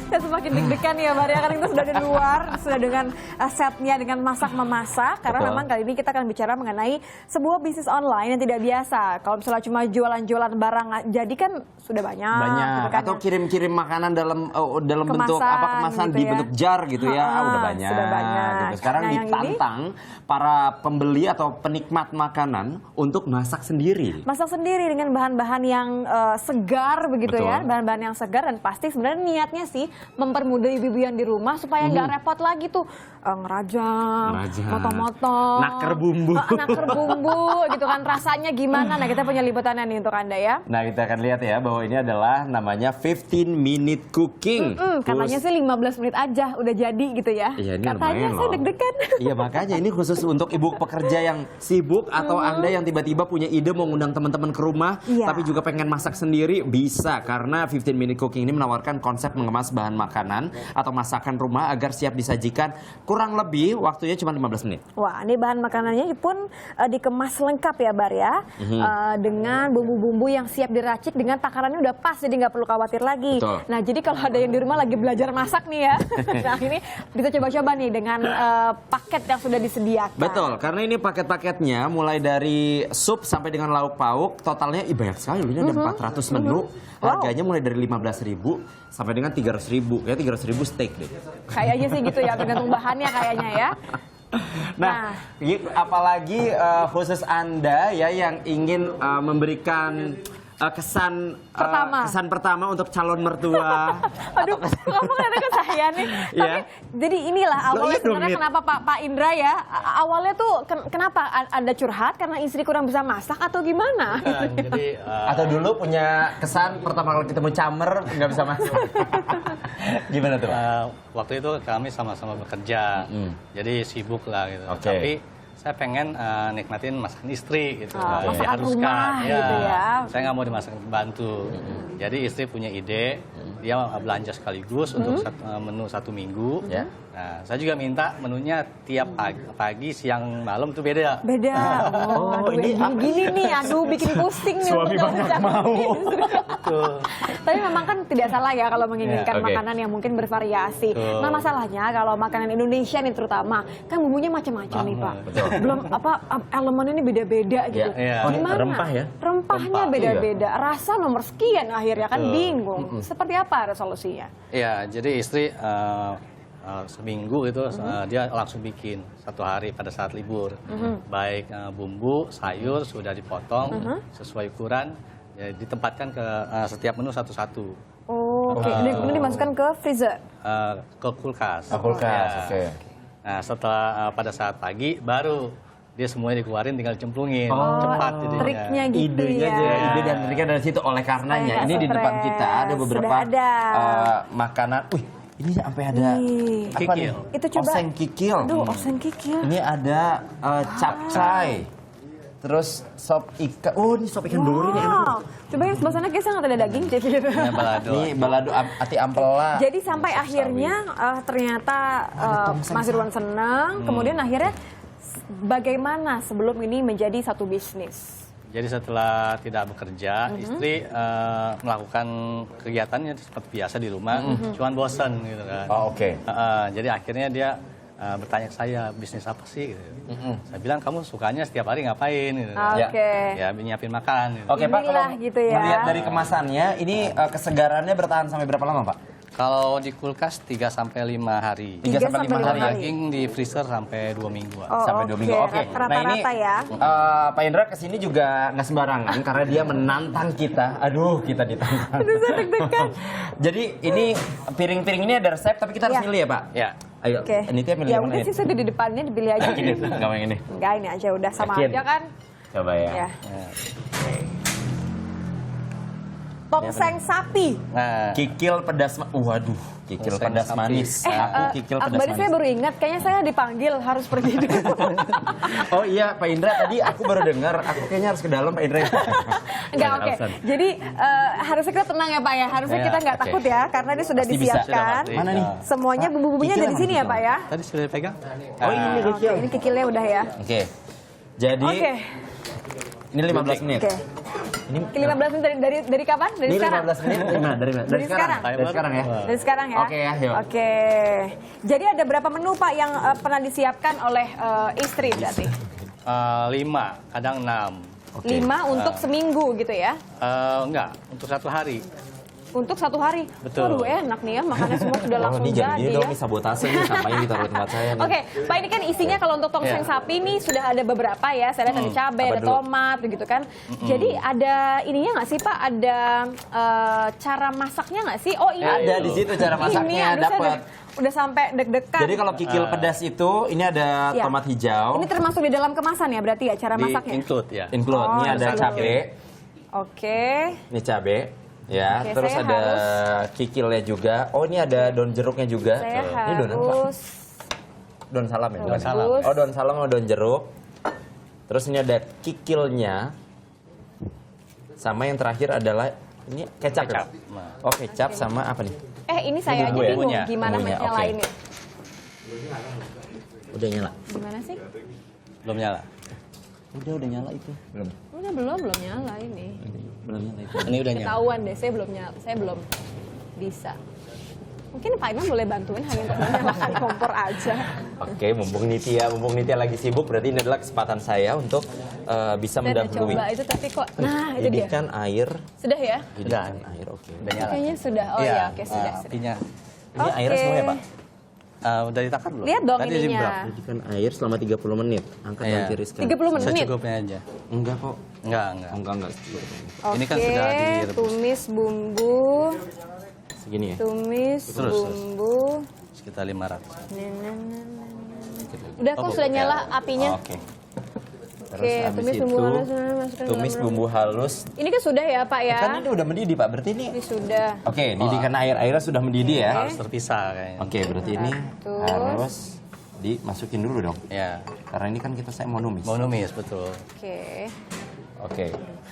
Ya semakin deg-degan ya Maria, karena kita sudah di luar, sudah dengan setnya, dengan masak-memasak. Karena Betul. memang kali ini kita akan bicara mengenai sebuah bisnis online yang tidak biasa. Kalau misalnya cuma jualan-jualan barang jadi kan sudah banyak. Gitu kan, Atau kirim-kirim makanan dalam bentuk Kemasan kemasan gitu di ya. bentuk jar gitu ya. Udah banyak. Sudah banyak. Gitu. Sekarang Nah, yang ditantang para pembeli atau penikmat makanan untuk masak sendiri. Masak sendiri dengan bahan-bahan yang segar begitu. Betul. Ya, bahan-bahan yang segar, dan pasti sebenarnya niatnya sih mempermudah ibu-ibu yang di rumah supaya nggak repot lagi tuh ngerajang, motong-motong, naker bumbu, gitu kan, rasanya gimana. Nah, kita punya liputannya nih untuk Anda ya. Nah, kita akan lihat ya bahwa ini adalah namanya 15 minute cooking. Katanya sih 15 menit aja udah jadi gitu ya. Iya, ini Katanya lumayan saya loh. deg-degan. Iya, makanya ini khusus untuk ibu pekerja yang sibuk atau Anda yang tiba-tiba punya ide mau ngundang teman-teman ke rumah, Iya. tapi juga pengen masak sendiri, bisa. Karena 15 minute cooking ini menawarkan konsep mengemas bahan makanan atau masakan rumah agar siap disajikan. Kurang lebih waktunya cuma 15 menit. Wah, ini bahan makanannya pun dikemas lengkap ya Bar ya. Dengan bumbu-bumbu yang siap diracik dengan takarannya udah pas, jadi nggak perlu khawatir lagi. Betul. Nah, jadi kalau ada yang di rumah lagi belajar masak nih ya, nah ini bisa coba-coba nih dengan paket yang sudah disediakan. Betul, karena ini paket-paketnya mulai dari sup sampai dengan lauk pauk, totalnya banyak sekali. Ini ada 400 menu, harganya mulai dari 15.000 sampai dengan 300.000. Ya 300.000 steak deh. Kayaknya sih gitu ya, tergantung bahannya kayaknya ya. Nah, apalagi khusus Anda ya yang ingin memberikan kesan pertama untuk calon mertua. Aduh, kamu kata ke saya nih. Tapi Iya. jadi inilah awalnya iya dong, sebenarnya Mit. kenapa Pak Indra ya, awalnya tuh kenapa Anda curhat karena istri kurang bisa masak atau gimana? Jadi Atau dulu punya kesan pertama kali ketemu camer nggak bisa masak. Gimana tuh, Pak? waktu itu kami sama-sama bekerja, jadi sibuk lah gitu. Oke. Tapi saya pengen nikmatin masakan istri gitu. Masakan rumah gitu ya. Saya nggak mau dimasak pembantu. Jadi istri punya ide, dia belanja sekaligus untuk menu 1 minggu. Ya. Nah, saya juga minta menunya tiap pagi, siang, malam tuh beda. Beda. Oh, Aduh, ini apa? gini nih, aduh bikin pusing nih. Suami untuk banyak ngerjain mau. istri. Tapi memang kan tidak salah ya kalau menginginkan Ya, oke. makanan yang mungkin bervariasi. Betul. Nah, masalahnya kalau makanan Indonesia nih terutama, kan bumbunya macam-macam nih Pak. Betul. Belum elemennya ini beda-beda gitu. Iya. Oh, ini Gimana? rempah ya? Rempahnya Rempah, beda-beda. Rasa nomor sekian akhirnya kan Betul. bingung. Seperti apa resolusinya? Iya, jadi istri seminggu itu dia langsung bikin 1 hari pada saat libur. Baik bumbu, sayur sudah dipotong sesuai ukuran, ya, ditempatkan ke setiap menu satu-satu. Oh, oke. Ini dimasukkan ke freezer. Ke kulkas. Kulkas, Ya. oke. Nah, setelah pada saat pagi baru dia semuanya dikeluarin, tinggal dicemplungin. Oh, Cepat jadinya. Triknya gitu Idenya ya. ide dan triknya dari situ. Oleh karenanya Supaya ini nggak di depan stres. kita ada beberapa Sudah ada. makanan. Wih, ini sampai ada Ih. apa Kikil. nih? Itu coba. Oseng kikil. Aduh, oseng kikil. Ini ada capcay. Terus sop ikan. Oh, ini sop ikan duri nih enak. Wow. Coba yang sebelah sana kayaknya nggak ada daging. Ini balado. Ini balado ati ampela. Jadi sampai akhirnya ternyata Mas Irwan senang. Kemudian akhirnya bagaimana sebelum ini menjadi satu bisnis? Jadi setelah tidak bekerja, istri melakukan kegiatannya seperti biasa di rumah, cuman bosan gitu kan. Oh, oke. Jadi akhirnya dia bertanya ke saya, bisnis apa sih? Gitu. Saya bilang, kamu sukanya setiap hari ngapain? Gitu. Oke. Ya, nyiapin makan. Gitu. Oke, Pak, kalau Inilah gitu ya. melihat dari kemasannya, ini kesegarannya bertahan sampai berapa lama, Pak? Kalau di kulkas 3 sampai 5 hari. 3 sampai 5 hari. hari. Daging di freezer sampai 2 mingguan. Oh, Sampai 2 minggu. Oke. Rata-rata ya. Pak Indra kesini juga nggak sembarangan karena dia menantang kita. Aduh, kita ditantang. Aduh, saya deg-degan. Jadi ini piring-piring ini ada resep, tapi kita harus Ya. milih ya, Pak? Ya. Ayo, Oke. ini dia milih Ya yang udah mana? sih, sudah di depannya dipilih aja. Ini, nggak mau yang ini. Enggak, ini aja udah sama Yakin? aja kan. Coba ya. Ya. Tongseng sapi. Nah, Kikil pedas, waduh, kikil Tongseng pedas sapi. manis. Aku kikil pedas Akbar, manis. saya baru ingat, kayaknya saya dipanggil harus pergi dulu. Oh iya, Pak Indra, tadi aku baru dengar, aku kayaknya harus ke dalam, Pak Indra. Enggak, oke. Alasan. Jadi harusnya kita tenang ya Pak ya. Harusnya Ya, kita nggak oke. takut ya, karena ini sudah Pasti bisa. disiapkan. Sudah, Mana nih? Semuanya bumbu-bumbunya Kikil dari mana sini ya kikil? Pak ya. tadi sudah dipegang? Oh ini Oke, kikil. ini kikilnya udah ya. Oke. Jadi Oke. ini 15 menit. Oke. Ini 15 menit dari kapan? Dari ini sekarang? 15 menit dari mana? Dari sekarang? Dari sekarang ya. Dari sekarang ya? Oke ya, yuk. Oke. Jadi ada berapa menu Pak yang pernah disiapkan oleh istri berarti? 5, kadang 6. Oke. 5 untuk seminggu gitu ya? Enggak, untuk 1 hari. Untuk 1 hari? Betul. Waduh enak nih ya, makannya semua sudah langsung ini jadi jadi ya. dong, ini sabotase nih sampahnya ditaruh di tempat saya nih. Oke, Pak ini kan isinya kalau untuk tongseng sapi nih sudah ada beberapa ya. Saya lihat ada cabai, Apa ada dulu? tomat gitu kan. Jadi ada ininya nggak sih Pak? Ada cara masaknya nggak sih? Oh ini. Ada di situ cara masaknya, Ini, aduh, saya dapat. udah sampai deg-degan. Jadi kalau kikil pedas itu ini ada Ya. tomat hijau, Ini termasuk di dalam kemasan ya berarti ya cara masaknya? Include ya. include, Oh, ini ada include. cabe, Oke. ini cabe, ya. Oke, Terus saya ada kikilnya juga. Oh ini ada daun jeruknya juga. Saya Ini daun apa? harus Daun salam ya. Daun bukan? salam. Oh daun salam sama daun jeruk. Terus ini ada kikilnya. Sama yang terakhir adalah ini kecap. Kecap. Ya? Oh kecap sama apa nih? ini saya aja bumbu ya? bingung Bumbunya. gimana Bumbunya, oke. menyalainnya. Udah nyala. Gimana sih? Belum nyala. Udah nyala itu. Belum. Udah belum nyala ini. Belum nyala itu. Ini udah nyala. Ketahuan deh, saya belum bisa. Mungkin Pak Imam boleh bantuin hanya untuk menyalakan kompor aja. Oke, mumpung Nitya lagi sibuk, berarti ini adalah kesempatan saya untuk bisa Saya udah mendahului. coba itu tapi kok, nah itu dia. Didihkan air. Sudah ya? Didihkan air, oke. Udah nyala. Kayaknya sudah. Oh Iya, ya, oke sudah. apinya. Ini Oke. airnya semua ya, Pak? Udah ditakar belum? Lihat dong Tadi ininya. di-brap. Didihkan air selama 30 menit. Angkat Iya. dan tiriskan. 30 menit. Secukupnya aja. Enggak kok. Enggak. Oh, enggak. Oke, Ini kan sudah direbus. tumis bumbu, Segini ya? tumis Terus. bumbu. Sekitar 500. Udah kok Oh, sudah bukan. nyala apinya. Oke. Terus Oke, habis tumis itu bumbu halus, masukkan ke tumis dalam- bumbu halus. Ini kan sudah ya Pak ya? Kan ini udah mendidih, Pak. Berarti ini Ini sudah. Oke, didihkan airnya sudah mendidih ya. Harus terpisah kayaknya. Oke, berarti ini Terus. harus dimasukin dulu dong. Ya. Karena ini kan saya mau numis. Mau numis betul. Oke. Oke.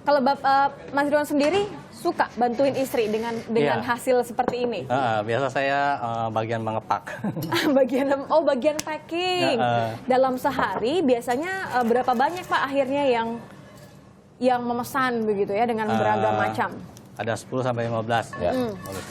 Kalau Mas Ridwan sendiri suka bantuin istri dengan Iya. hasil seperti ini? Biasa saya bagian mengepak. bagian packing. Dalam sehari biasanya berapa banyak Pak akhirnya yang memesan begitu ya dengan beragam macam? Ada 10 sampai 15 ya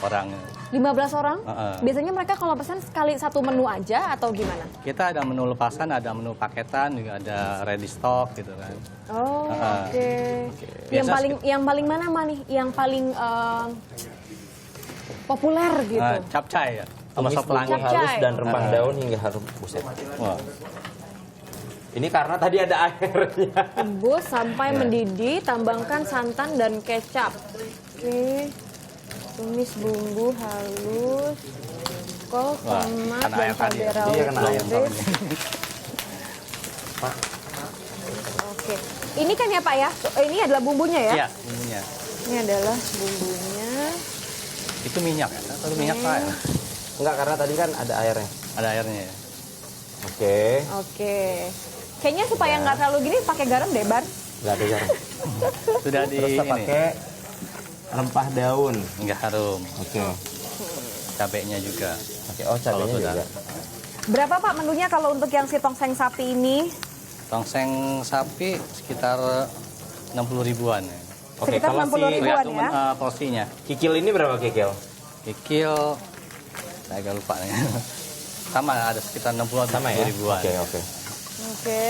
orang. 15 orang? Heeh. Biasanya mereka kalau pesan sekali satu menu aja atau gimana? Kita ada menu lepasan, ada menu paketan, juga ada ready stock gitu kan. Oh, oke. Yang Biasa paling mana nih? Yang paling populer gitu. Capcay ya, sama Tumis sop bumbu pelangi. Capcay. halus dan rempah daun hingga harum. Buset. Wah, Ini karena tadi ada airnya. Rebus sampai Iya. mendidih, tambahkan santan dan kecap. Oke. Tumis bumbu halus. Kol, Wah, tomat, kena dan air tadi cabai ya. rawit. Iya, kena air iris. Oke. Ini kan ya Pak ya? Ini adalah bumbunya ya? Iya, bumbunya. Ini adalah bumbunya. Itu minyak ya? Atau minyak Pak ya? Enggak, karena tadi kan ada airnya. Ada airnya ya. Oke. Oke. Kayaknya supaya nggak terlalu gini pakai garam deh, Bar. Enggak ada garam. Sudah di Terus kita ini. pakai rempah daun. Enggak harum. Oke. Cabenya juga. Oke, oh Kalau cabenya sudah. juga. Berapa Pak menunya kalau untuk yang si tongseng sapi ini? Tongseng sapi sekitar 60 ribuan ya. Oke, Sekitar kalau 60 si ribuan. Tergantung ya. porsinya. kikil ini berapa kikil? Kikil saya agak lupa nih. Sama ada sekitar 60 Sama ya? ribuan. Oke, oke. Oke.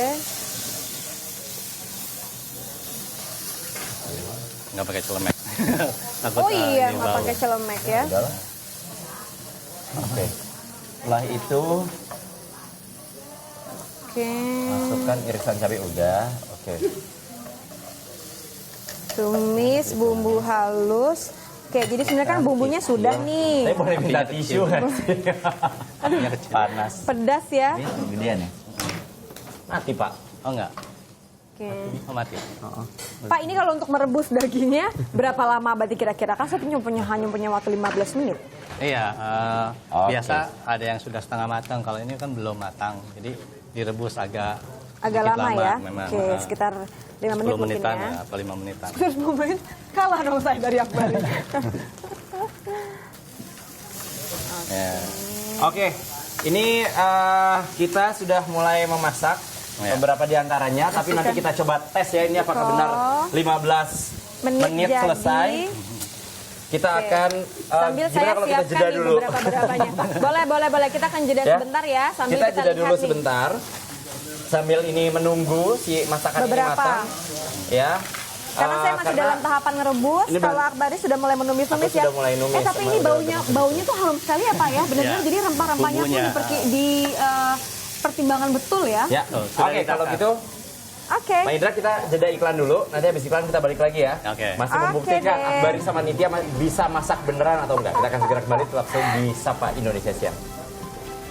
Nggak pakai celemek. Takut, Oh iya, ini nggak bau. pakai celemek ya. Udahlah. Oke. Setelah itu Oke. masukkan irisan cabai udah. Oke. Tumis bumbu halus. Oke, jadi sebenarnya kan bumbunya sudah Saya nih. boleh minta tisu kan? Apinya kecil. Panas. Pedas ya. Ini gedean ya? Mati, Pak. Oh enggak? Oke. Oh mati. Pak, ini kalau untuk merebus dagingnya berapa lama berarti kira-kira? Kan saya hanya punya waktu 15 menit. Iya, Oke. biasa ada yang sudah setengah matang. Kalau ini kan belum matang, jadi direbus agak Agak sedikit lama ya. memang. Oke, sekitar 5 menit 10 mungkin menitan ya. apa 5 menitan. Terus 10 menit kalah dong saya dari Akbar. Ya. Oke, ini kita sudah mulai memasak Ya. beberapa di antaranya, tapi nanti kita coba tes ya ini apakah benar 15 menit jadi. selesai. Kita Oke. akan Sambil saya gimana kalau kita siapkan jeda nih dulu? beberapa-berapanya. Boleh. Kita akan jeda Ya. sebentar ya. Sambil Kita kita jeda lihat dulu nih. sebentar. Sambil ini menunggu si masakan ini Beberapa. matang. Ya. Karena saya masih karena dalam tahapan ngerebus, ini kalau Akbari sudah mulai menumis-numis Aku ya. sudah mulai numis, Tapi sama ini udah baunya tuh harum sekali ya Pak ya. Benar-benar Ya. jadi rempah-rempahnya tuh Bumbunya. pertimbangan betul ya. Ya. Oh, sudah Oke, kalau ditakar. gitu Oke. Pak Indra kita jeda iklan dulu. Nanti habis iklan kita balik lagi ya. Oke. Masih Oke membuktikan deh. Akbari sama Nitya bisa masak beneran atau enggak. Kita akan segera kembali tetap di Sapa Indonesia Siang.